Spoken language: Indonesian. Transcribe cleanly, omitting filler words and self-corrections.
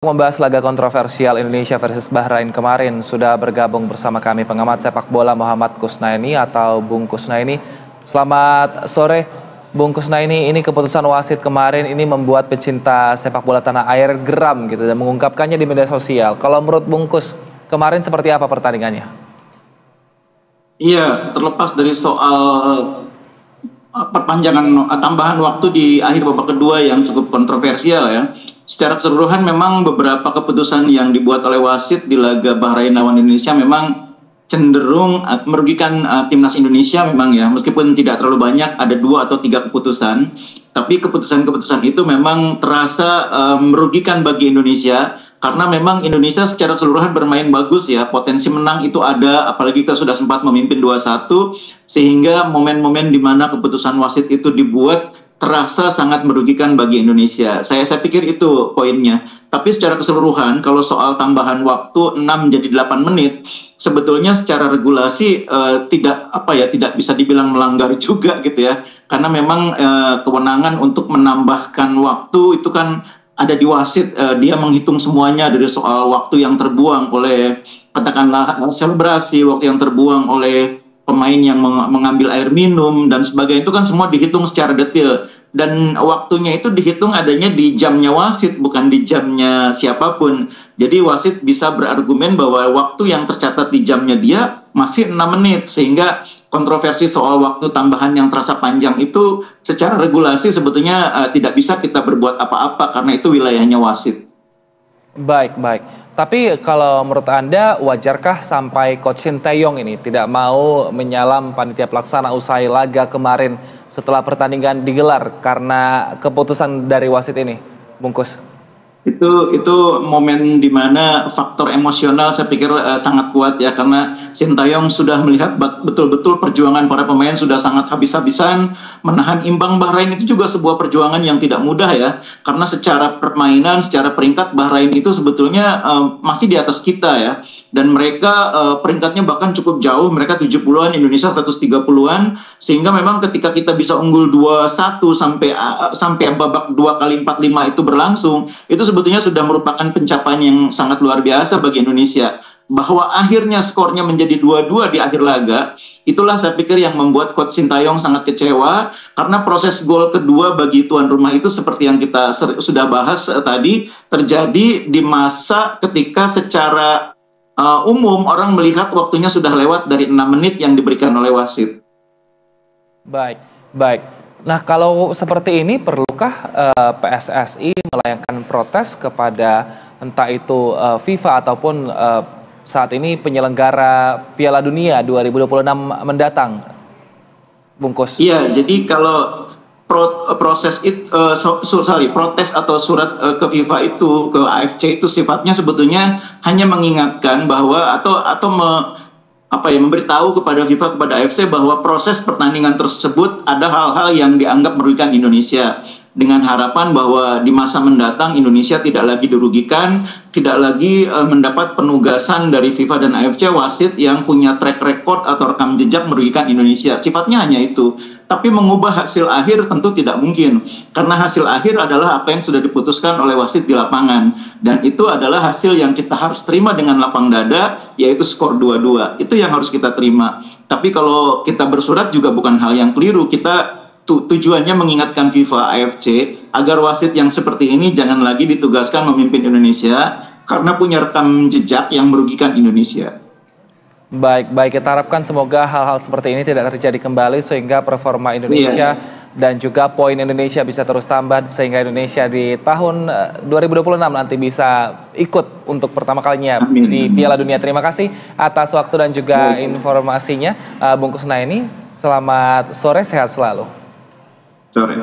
Membahas laga kontroversial Indonesia versus Bahrain kemarin, sudah bergabung bersama kami pengamat sepak bola Muhammad Kusnaini atau Bung Kusnaini. Selamat sore Bung Kusnaini. Ini keputusan wasit kemarin ini membuat pecinta sepak bola tanah air geram gitu dan mengungkapkannya di media sosial. Kalau menurut Bung Kus, kemarin seperti apa pertandingannya? Iya, terlepas dari soal perpanjangan tambahan waktu di akhir babak kedua yang cukup kontroversial ya. Secara keseluruhan memang beberapa keputusan yang dibuat oleh wasit di laga Bahrain lawan Indonesia memang cenderung merugikan timnas Indonesia memang ya. Meskipun tidak terlalu banyak, ada 2 atau 3 keputusan, tapi keputusan-keputusan itu memang terasa merugikan bagi Indonesia. Karena memang Indonesia secara keseluruhan bermain bagus ya, potensi menang itu ada, apalagi kita sudah sempat memimpin 2-1, sehingga momen-momen di mana keputusan wasit itu dibuat terasa sangat merugikan bagi Indonesia. Saya pikir itu poinnya. Tapi secara keseluruhan, kalau soal tambahan waktu 6 jadi 8 menit, sebetulnya secara regulasi tidak bisa dibilang melanggar juga gitu ya. Karena memang kewenangan untuk menambahkan waktu itu kan ada di wasit. Dia menghitung semuanya dari soal waktu yang terbuang oleh katakanlah selebrasi, waktu yang terbuang oleh pemain yang mengambil air minum dan sebagainya, itu kan semua dihitung secara detail, dan waktunya itu dihitung adanya di jamnya wasit, bukan di jamnya siapapun. Jadi wasit bisa berargumen bahwa waktu yang tercatat di jamnya dia masih 6 menit, sehingga kontroversi soal waktu tambahan yang terasa panjang itu secara regulasi sebetulnya tidak bisa kita berbuat apa-apa karena itu wilayahnya wasit. Baik. Tapi kalau menurut Anda, wajarkah sampai Coach Sinteyong ini tidak mau menyalam panitia pelaksana usai laga kemarin setelah pertandingan digelar karena keputusan dari wasit ini, Bungkus? Itu momen di mana faktor emosional saya pikir sangat kuat ya, karena Sintayong sudah melihat betul-betul perjuangan para pemain sudah sangat habis-habisan. Menahan imbang Bahrain itu juga sebuah perjuangan yang tidak mudah ya, karena secara permainan, secara peringkat Bahrain itu sebetulnya masih di atas kita ya, dan mereka peringkatnya bahkan cukup jauh, mereka 70-an, Indonesia 130-an, sehingga memang ketika kita bisa unggul 2-1 sampai babak 2 kali 4-5 itu berlangsung, itu sebetulnya sudah merupakan pencapaian yang sangat luar biasa bagi Indonesia. Bahwa akhirnya skornya menjadi 2-2 di akhir laga, itulah saya pikir yang membuat Coach Sintayong sangat kecewa, karena proses gol kedua bagi tuan rumah itu seperti yang kita sudah bahas tadi, terjadi di masa ketika secara umum orang melihat waktunya sudah lewat dari 6 menit yang diberikan oleh wasit. Baik. Nah, kalau seperti ini perlukah PSSI melayangkan protes kepada entah itu FIFA ataupun saat ini penyelenggara Piala Dunia 2026 mendatang, Bungkus? Iya, jadi kalau protes atau surat ke FIFA itu, ke AFC itu sifatnya sebetulnya hanya mengingatkan bahwa memberitahu kepada FIFA, kepada AFC bahwa proses pertandingan tersebut ada hal-hal yang dianggap merugikan Indonesia, dengan harapan bahwa di masa mendatang Indonesia tidak lagi dirugikan, tidak lagi mendapat penugasan dari FIFA dan AFC wasit yang punya track record atau rekam jejak merugikan Indonesia. Sifatnya hanya itu. Tapi mengubah hasil akhir tentu tidak mungkin, karena hasil akhir adalah apa yang sudah diputuskan oleh wasit di lapangan, dan itu adalah hasil yang kita harus terima dengan lapang dada, yaitu skor 2-2. Itu yang harus kita terima. Tapi kalau kita bersurat juga bukan hal yang keliru. Kita tujuannya mengingatkan FIFA, AFC agar wasit yang seperti ini jangan lagi ditugaskan memimpin Indonesia karena punya rekam jejak yang merugikan Indonesia. Baik, kita harapkan semoga hal-hal seperti ini tidak terjadi kembali sehingga performa Indonesia dan juga poin Indonesia bisa terus tambah sehingga Indonesia di tahun 2026 nanti bisa ikut untuk pertama kalinya di Piala Dunia. Terima kasih atas waktu dan juga informasinya, Bung Kusnaini. Selamat sore, sehat selalu. Sore.